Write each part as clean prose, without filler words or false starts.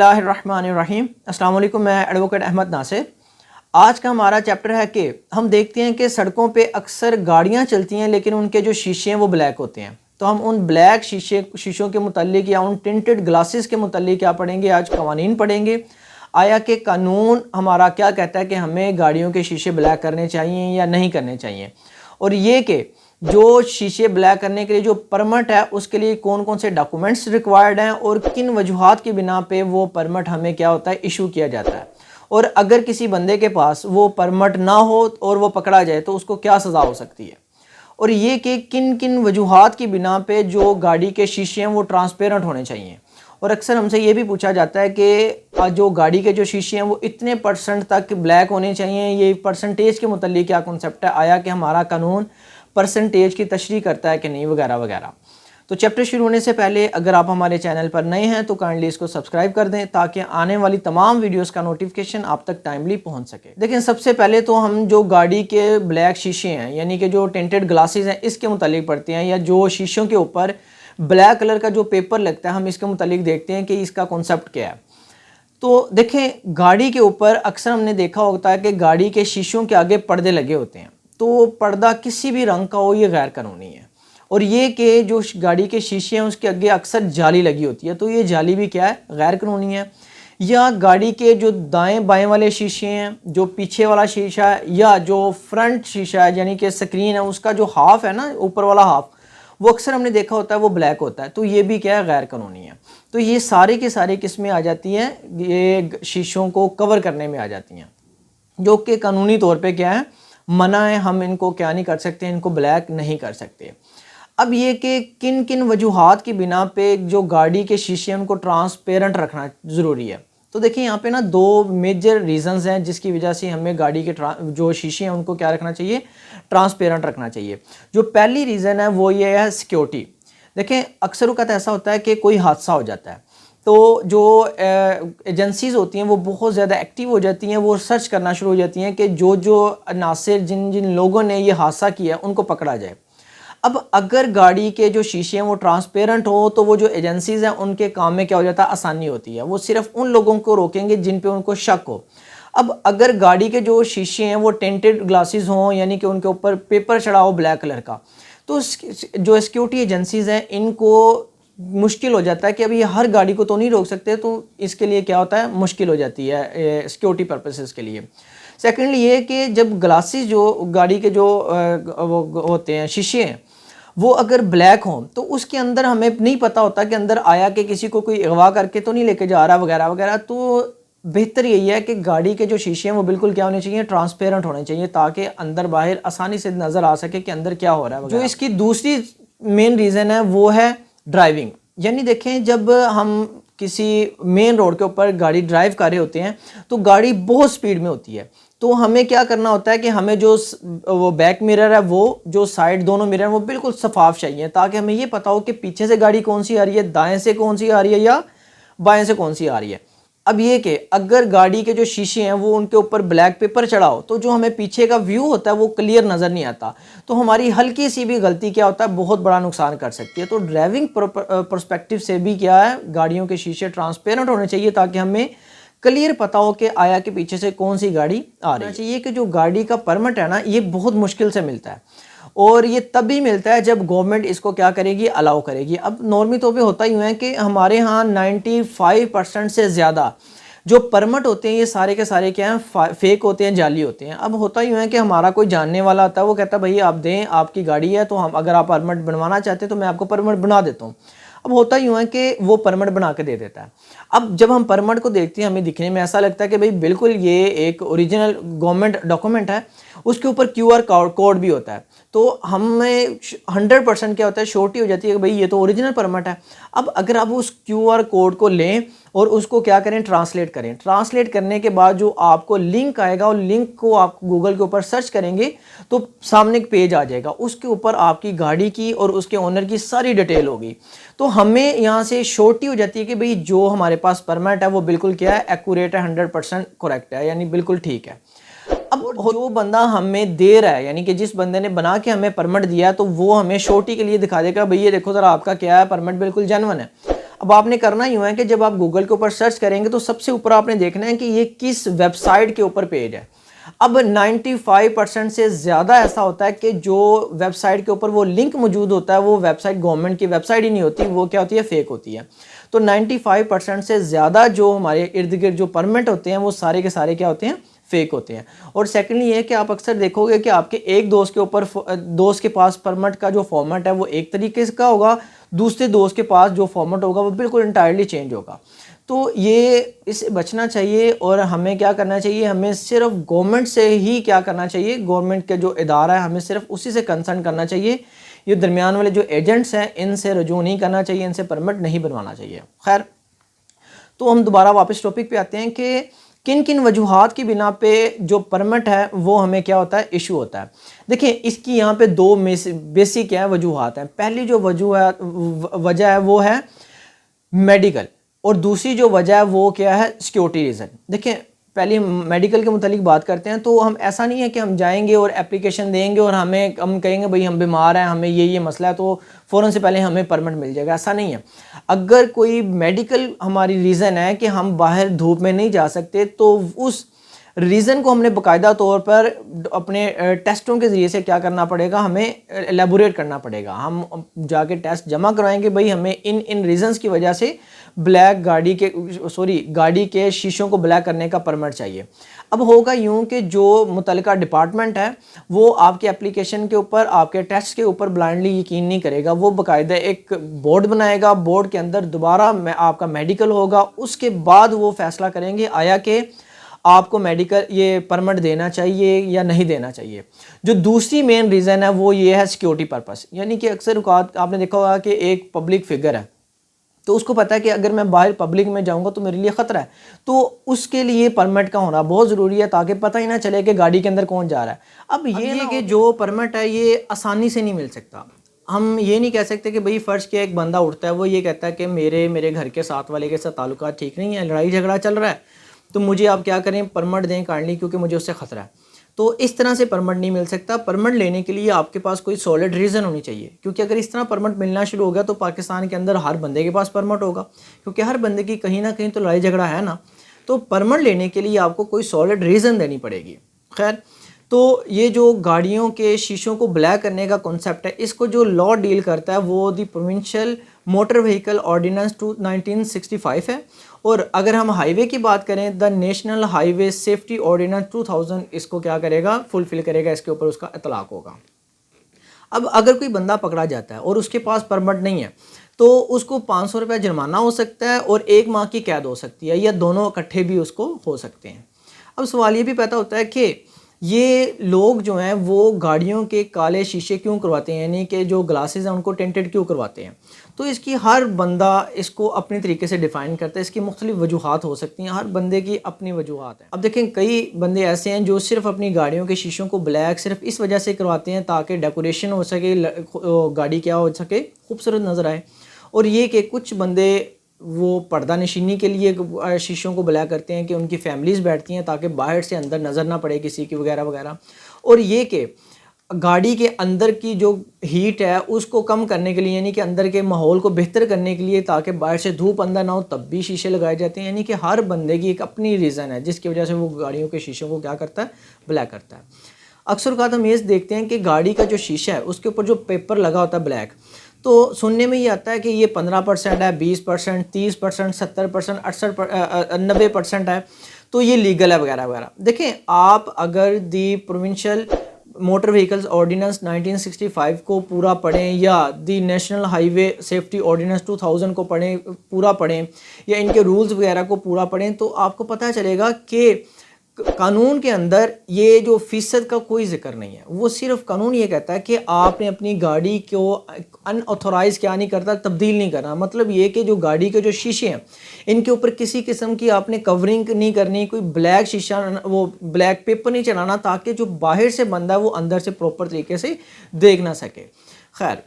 बिस्मिल्लाहिर्रहमानिर्रहीम। अस्सलाम वालेकुम। मैं एडवोकेट अहमद नासिर। आज का हमारा चैप्टर है कि हम देखते हैं कि सड़कों पे अक्सर गाड़ियां चलती हैं लेकिन उनके जो शीशे हैं वो ब्लैक होते हैं। तो हम उन ब्लैक शीशों के मुतालिक या उन टिंटेड ग्लासेस के मुतालिक क्या पढ़ेंगे, आज कवानीन पढ़ेंगे। आया कि कानून हमारा क्या कहता है कि हमें गाड़ियों के शीशे ब्लैक करने चाहिए या नहीं करने चाहिए, और ये कि जो शीशे ब्लैक करने के लिए जो परमिट है उसके लिए कौन कौन से डॉक्यूमेंट्स रिक्वायर्ड हैं और किन वजूहात की बिना पे वो परमिट हमें क्या होता है इशू किया जाता है, और अगर किसी बंदे के पास वो परमिट ना हो और वो पकड़ा जाए तो उसको क्या सज़ा हो सकती है, और ये कि किन किन वजूहात की बिना पे जो गाड़ी के शीशे हैं वो ट्रांसपेरेंट होने चाहिए। और अक्सर हमसे ये भी पूछा जाता है कि जो गाड़ी के जो शीशे हैं वो इतने परसेंट तक ब्लैक होने चाहिए, ये परसेंटेज के मुतालिक क्या कॉन्सेप्ट है, आया कि हमारा कानून परसेंटेज की तशरीह करता है कि नहीं, वगैरह वगैरह। तो चैप्टर शुरू होने से पहले अगर आप हमारे चैनल पर नए हैं तो काइंडली इसको सब्सक्राइब कर दें ताकि आने वाली तमाम वीडियोस का नोटिफिकेशन आप तक टाइमली पहुंच सके। देखिए, सबसे पहले तो हम जो गाड़ी के ब्लैक शीशे हैं यानी कि जो टिंटेड ग्लासेस हैं इसके मुतालिक पढ़ते हैं, या जो शीशों के ऊपर ब्लैक कलर का जो पेपर लगता है हम इसके मुतालिक देखते हैं कि इसका कॉन्सेप्ट क्या है। तो देखें, गाड़ी के ऊपर अक्सर हमने देखा होता है कि गाड़ी के शीशों के आगे पर्दे लगे होते हैं, तो पर्दा किसी भी रंग का हो ये गैर कानूनी है। और ये कि जो गाड़ी के शीशे हैं उसके आगे अक्सर जाली लगी होती है, तो ये जाली भी क्या है, गैर कानूनी है। या गाड़ी के जो दाएं बाएं वाले शीशे हैं, जो पीछे वाला शीशा है या जो फ्रंट शीशा है यानी कि स्क्रीन है उसका जो हाफ है ना, ऊपर वाला हाफ, वो अक्सर हमने देखा होता है वो ब्लैक होता है, तो ये भी क्या है, गैर कानूनी है। तो ये सारे के सारे किस्में आ जाती हैं, ये शीशों को कवर करने में आ जाती हैं, जो कि कानूनी तौर पे क्या है, मना है, हम इनको क्या नहीं कर सकते, इनको ब्लैक नहीं कर सकते। अब ये कि किन किन वजूहात की बिना पे जो गाड़ी के शीशे हैं उनको ट्रांसपेरेंट रखना ज़रूरी है। तो देखिए, यहाँ पे ना दो मेजर रीज़न्स हैं जिसकी वजह से हमें गाड़ी के जो शीशे हैं उनको क्या रखना चाहिए, ट्रांसपेरेंट रखना चाहिए। जो पहली रीज़न है वो ये है सिक्योरिटी। देखें, अक्सर वक़्त ऐसा होता है कि कोई हादसा हो जाता है तो जो एजेंसीज़ होती हैं वो बहुत ज़्यादा एक्टिव हो जाती हैं, वो सर्च करना शुरू हो जाती हैं कि जो जो अनासिर जिन जिन लोगों ने ये हादसा किया उनको पकड़ा जाए। अब अगर गाड़ी के जो शीशे हैं वो ट्रांसपेरेंट हो तो वो जो एजेंसीज़ हैं उनके काम में क्या हो जाता है, आसानी होती है। वो सिर्फ उन लोगों को रोकेंगे जिन पे उनको शक हो। अब अगर गाड़ी के जो शीशे हैं वो टेंटेड ग्लासेस हों यानी कि उनके ऊपर पेपर चढ़ा हो ब्लैक कलर का, तो जो सिक्योरिटी एजेंसीज़ हैं इनको मुश्किल हो जाता है कि अभी हर गाड़ी को तो नहीं रोक सकते, तो इसके लिए क्या होता है, मुश्किल हो जाती है सिक्योरिटी पर्पसेस के लिए। सेकेंडली ये कि जब ग्लासेस जो गाड़ी के जो वो होते हैं शीशे हैं वो अगर ब्लैक हों तो उसके अंदर हमें नहीं पता होता कि अंदर आया कि किसी को कोई अगवा करके तो नहीं लेके जा रहा वगैरह वगैरह। तो बेहतर यही है कि गाड़ी के जो शीशे हैं वो बिल्कुल क्या होने चाहिए, ट्रांसपेरेंट होने चाहिए, ताकि अंदर बाहर आसानी से नज़र आ सके कि अंदर क्या हो रहा है। जो इसकी दूसरी मेन रीज़न है वो है ड्राइविंग। यानी देखें, जब हम किसी मेन रोड के ऊपर गाड़ी ड्राइव कर रहे होते हैं तो गाड़ी बहुत स्पीड में होती है, तो हमें क्या करना होता है कि हमें जो वो बैक मिरर है, वो जो साइड दोनों मिरर हैं वो बिल्कुल शफाफ चाहिए, ताकि हमें ये पता हो कि पीछे से गाड़ी कौन सी आ रही है, दाएं से कौन सी आ रही है या बाएं से कौन सी आ रही है। अब ये कि अगर गाड़ी के जो शीशे हैं वो उनके ऊपर ब्लैक पेपर चढ़ा हो तो जो हमें पीछे का व्यू होता है वो क्लियर नज़र नहीं आता, तो हमारी हल्की सी भी गलती क्या होता है, बहुत बड़ा नुकसान कर सकती है। तो ड्राइविंग पर्सपेक्टिव से भी क्या है, गाड़ियों के शीशे ट्रांसपेरेंट होने चाहिए ताकि हमें क्लियर पता हो कि आया कि पीछे से कौन सी गाड़ी आ रही है। चाहिए कि जो गाड़ी का परमिट है ना, ये बहुत मुश्किल से मिलता है, और ये तभी मिलता है जब गवर्नमेंट इसको क्या करेगी, अलाउ करेगी। अब नॉर्मी तौर पे होता ही है कि हमारे यहाँ 95% से ज़्यादा जो परमिट होते हैं ये सारे के सारे क्या हैं, फेक होते हैं, जाली होते हैं। अब होता ही है कि हमारा कोई जानने वाला आता है, वो कहता है भाई आप दें, आपकी गाड़ी है तो हम अगर आप परमिट बनवाना चाहते हैं तो मैं आपको परमिट बना देता हूँ। अब होता यूँ है कि वो परमिट बना के दे देता है। अब जब हम परमिट को देखते हैं हमें दिखने में ऐसा लगता है कि भाई बिल्कुल ये एक ओरिजिनल गवर्नमेंट डॉक्यूमेंट है, उसके ऊपर QR कोड भी होता है, तो हमें 100% क्या होता है, श्योरिटी हो जाती है कि भाई ये तो ओरिजिनल परमिट है। अब अगर आप उस QR कोड को लें और उसको क्या करें, ट्रांसलेट करें, ट्रांसलेट करने के बाद जो आपको लिंक आएगा और लिंक को आप गूगल के ऊपर सर्च करेंगे तो सामने एक पेज आ जाएगा, उसके ऊपर आपकी गाड़ी की और उसके ओनर की सारी डिटेल होगी। तो हमें यहाँ से श्योरिटी हो जाती है कि भाई जो हमारे पास परमिट है वो बिल्कुल क्या है, एक्यूरेट है, 100% करेक्ट है, यानी बिल्कुल ठीक है। अब जो बंदा हमें दे रहा है, यानी कि जिस बंदे ने बना के हमें परमिट दिया, तो वो हमें श्योरिटी के लिए दिखा देगा भाई ये देखो ज़रा आपका क्या है, परमिट बिल्कुल जेन्युइन है। अब आपने करना यूँ है कि जब आप गूगल के ऊपर सर्च करेंगे तो सबसे ऊपर आपने देखना है कि ये किस वेबसाइट के ऊपर पेज है। अब 95% से ज़्यादा ऐसा होता है कि जो वेबसाइट के ऊपर वो लिंक मौजूद होता है वो वेबसाइट गवर्नमेंट की वेबसाइट ही नहीं होती, वो क्या होती है, फेक होती है। तो 95% से ज़्यादा जो हमारे इर्द गिर्द जो परमिट होते हैं वो सारे के सारे क्या होते हैं, फेक होते हैं। और सेकेंडली ये कि आप अक्सर देखोगे कि आपके एक दोस्त के ऊपर दोस्त के पास परमिट का जो फॉर्मेट है वो एक तरीके का होगा, दूसरे दोस्त के पास जो फॉर्मेट होगा वो बिल्कुल इंटायरली चेंज होगा। तो ये इससे बचना चाहिए और हमें क्या करना चाहिए, हमें सिर्फ गवर्नमेंट से ही क्या करना चाहिए, गवर्नमेंट के जो इदारा है हमें सिर्फ उसी से कंसर्न करना चाहिए। ये दरमियान वाले जो एजेंट्स हैं इनसे रजू नहीं करना चाहिए, इनसे परमिट नहीं बनवाना चाहिए। खैर, तो हम दोबारा वापस टॉपिक पे आते हैं कि किन किन वजूहात की बिना पे जो परमिट है वो हमें क्या होता है, इशू होता है। देखिए इसकी यहाँ पे दो बेसिक क्या है वजूहात हैं। पहली जो वजह है वो है मेडिकल, और दूसरी जो वजह है वो क्या है, सिक्योरिटी रीज़न। देखिए पहले मेडिकल के मुतालिक बात करते हैं तो हम ऐसा नहीं है कि हम जाएंगे और एप्लीकेशन देंगे और हम कहेंगे भाई हम बीमार हैं, हमें ये मसला है, तो फ़ौरन से पहले हमें परमिट मिल जाएगा, ऐसा नहीं है। अगर कोई मेडिकल हमारी रीज़न है कि हम बाहर धूप में नहीं जा सकते तो उस रीज़न को हमने बाकायदा तौर पर अपने टेस्टों के ज़रिए से क्या करना पड़ेगा, हमें एलेबोरेट करना पड़ेगा। हम जाके टेस्ट जमा करवाएंगे, भाई हमें इन रीज़न्स की वजह से गाड़ी के शीशों को ब्लैक करने का परमिट चाहिए। अब होगा यूँ कि जो मुतलका डिपार्टमेंट है वो आपके एप्लीकेशन के ऊपर, आपके टेस्ट के ऊपर ब्लाइंडली यकीन नहीं करेगा, वो बाकायदा एक बोर्ड बनाएगा, बोर्ड के अंदर दोबारा आपका मेडिकल होगा, उसके बाद वो फैसला करेंगे आया कि आपको मेडिकल ये परमिट देना चाहिए या नहीं देना चाहिए। जो दूसरी मेन रीज़न है वो ये है सिक्योरिटी पर्पस, यानी कि अक्सर औक़ात आपने देखा होगा कि एक पब्लिक फिगर है तो उसको पता है कि अगर मैं बाहर पब्लिक में जाऊंगा तो मेरे लिए ख़तरा है, तो उसके लिए परमिट का होना बहुत ज़रूरी है ताकि पता ही ना चले कि गाड़ी के अंदर कौन जा रहा है। अब ये कि जो परमिट है ये आसानी से नहीं मिल सकता। हम ये नहीं कह सकते कि भाई फ़र्ज़ के एक बंदा उठता है, वो ये कहता है कि मेरे घर के साथ वाले के साथ ताल्लुकात ठीक नहीं है, लड़ाई झगड़ा चल रहा है, तो मुझे आप क्या करें, परमिट दें काइंडली, क्योंकि मुझे उससे ख़तरा है। तो इस तरह से परमिट नहीं मिल सकता। परमिट लेने के लिए आपके पास कोई सॉलिड रीज़न होनी चाहिए, क्योंकि अगर इस तरह परमिट मिलना शुरू हो गया तो पाकिस्तान के अंदर हर बंदे के पास परमिट होगा, क्योंकि हर बंदे की कहीं ना कहीं तो लड़ाई झगड़ा है ना। तो परमिट लेने के लिए आपको कोई सॉलिड रीज़न देनी पड़ेगी। खैर, तो ये जो गाड़ियों के शीशों को ब्लैक करने का कॉन्सेप्ट है, इसको जो लॉ डील करता है वो the provincial motor vehicle ordinance 1965 है। और अगर हम हाईवे की बात करें, the national highway safety ordinance 2000 इसको क्या करेगा, फुलफिल करेगा, इसके ऊपर उसका इतलाक होगा। अब अगर कोई बंदा पकड़ा जाता है और उसके पास परमिट नहीं है तो उसको 500 रुपये जुर्माना हो सकता है और 1 माह की कैद हो सकती है, या दोनों इकट्ठे भी उसको हो सकते हैं। अब सवाल ये भी पैदा होता है कि ये लोग जो हैं वो गाड़ियों के काले शीशे क्यों करवाते हैं, यानी कि जो ग्लासेस हैं उनको टेंटेड क्यों करवाते हैं। तो इसकी हर बंदा इसको अपने तरीके से डिफ़ाइन करता है, इसकी मुख्तलिफ वजूहात हो सकती हैं, हर बंदे की अपनी वजूहात है। अब देखें, कई बंदे ऐसे हैं जो सिर्फ अपनी गाड़ियों के शीशों को ब्लैक सिर्फ इस वजह से करवाते हैं ताकि डेकोरेशन हो सके, गाड़ी क्या हो सके, खूबसूरत नज़र आए। और ये कि कुछ बंदे वो पर्दा नशीनी के लिए शीशों को ब्लैक करते हैं कि उनकी फैमिलीज़ बैठती हैं ताकि बाहर से अंदर नज़र ना पड़े किसी की वगैरह वगैरह। और ये कि गाड़ी के अंदर की जो हीट है उसको कम करने के लिए, यानी कि अंदर के माहौल को बेहतर करने के लिए, ताकि बाहर से धूप अंदर ना हो, तब भी शीशे लगाए जाते हैं। यानी कि हर बंदे की एक अपनी रीज़न है जिसकी वजह से वो गाड़ियों के शीशों को क्या करता है, ब्लैक करता है। अक्सर औक़ात हम ये देखते हैं कि गाड़ी का जो शीशा है उसके ऊपर जो पेपर लगा होता है ब्लैक, तो सुनने में ये आता है कि ये 15% है, 20%, 30%, 70%, 90% है, तो ये लीगल है वगैरह वगैरह। देखें, आप अगर दी प्रोविंशियल मोटर व्हीकल्स ऑर्डिनेंस 1965 को पूरा पढ़ें या दी नेशनल हाईवे सेफ्टी ऑर्डिनेंस 2000 को पूरा पढ़ें या इनके रूल्स वगैरह को पूरा पढ़ें, तो आपको पता चलेगा कि कानून के अंदर ये जो फ़ीसद का कोई जिक्र नहीं है। वो सिर्फ कानून ये कहता है कि आपने अपनी गाड़ी को अनऑथोराइज़ क्या नहीं करता, तब्दील नहीं करना। मतलब ये कि जो गाड़ी के जो शीशे हैं इनके ऊपर किसी किस्म की आपने कवरिंग नहीं करनी, कोई ब्लैक शीशा, वो ब्लैक पेपर नहीं चलाना, ताकि जो बाहर से बंदा है वो अंदर से प्रॉपर तरीके से देख ना सके। खैर,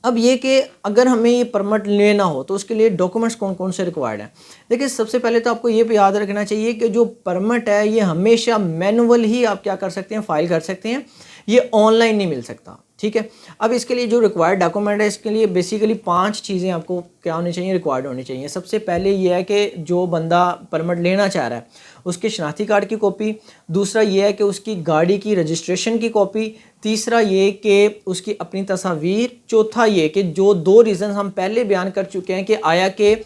अब ये कि अगर हमें ये परमिट लेना हो तो उसके लिए डॉक्यूमेंट्स कौन कौन से रिक्वायर्ड हैं। देखिए, सबसे पहले तो आपको ये भी याद रखना चाहिए कि जो परमिट है ये हमेशा मैनुअल ही आप क्या कर सकते हैं, फ़ाइल कर सकते हैं, ये ऑनलाइन नहीं मिल सकता। ठीक है। अब इसके लिए जो रिक्वायर्ड डॉक्यूमेंट है, इसके लिए बेसिकली 5 चीज़ें आपको क्या होनी चाहिए, रिक्वायर्ड होनी चाहिए। सबसे पहले ये है कि जो बंदा परमिट लेना चाह रहा है उसके शनाख्ती कार्ड की कॉपी, दूसरा ये है कि उसकी गाड़ी की रजिस्ट्रेशन की कॉपी, तीसरा ये कि उसकी अपनी तस्वीर, चौथा ये कि जो 2 रीज़न हम पहले बयान कर चुके हैं कि आया कि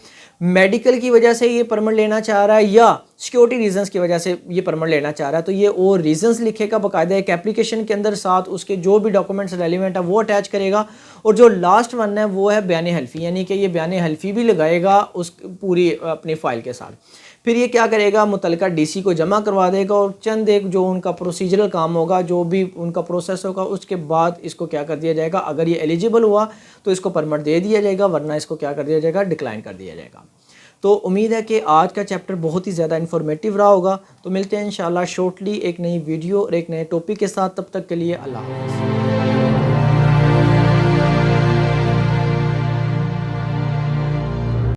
मेडिकल की वजह से ये परमिट लेना चाह रहा है या सिक्योरिटी रीजंस की वजह से ये परमिट लेना चाह रहा है, तो ये वो रीजंस लिखेगा बाकायदा एक एप्लीकेशन के अंदर, साथ उसके जो भी डॉक्यूमेंट्स रेलिवेंट है वो अटैच करेगा। और जो लास्ट वन है वो है बयान हल्फी, यानी कि ये बयान हल्फी भी लगाएगा उस पूरी अपनी फ़ाइल के साथ। फिर ये क्या करेगा, मुतलका डीसी को जमा करवा देगा और चंद एक जो उनका प्रोसीजरल काम होगा, जो भी उनका प्रोसेस होगा, उसके बाद इसको क्या कर दिया जाएगा, अगर ये एलिजिबल हुआ तो इसको परमिट दे दिया जाएगा, वरना इसको क्या कर दिया जाएगा, डिक्लाइन कर दिया जाएगा। तो उम्मीद है कि आज का चैप्टर बहुत ही ज़्यादा इन्फॉर्मेटिव रहा होगा। तो मिलते हैं इंशाल्लाह शॉर्टली एक नई वीडियो और एक नए टॉपिक के साथ। तब तक के लिए अल्लाह हाफ़िज़।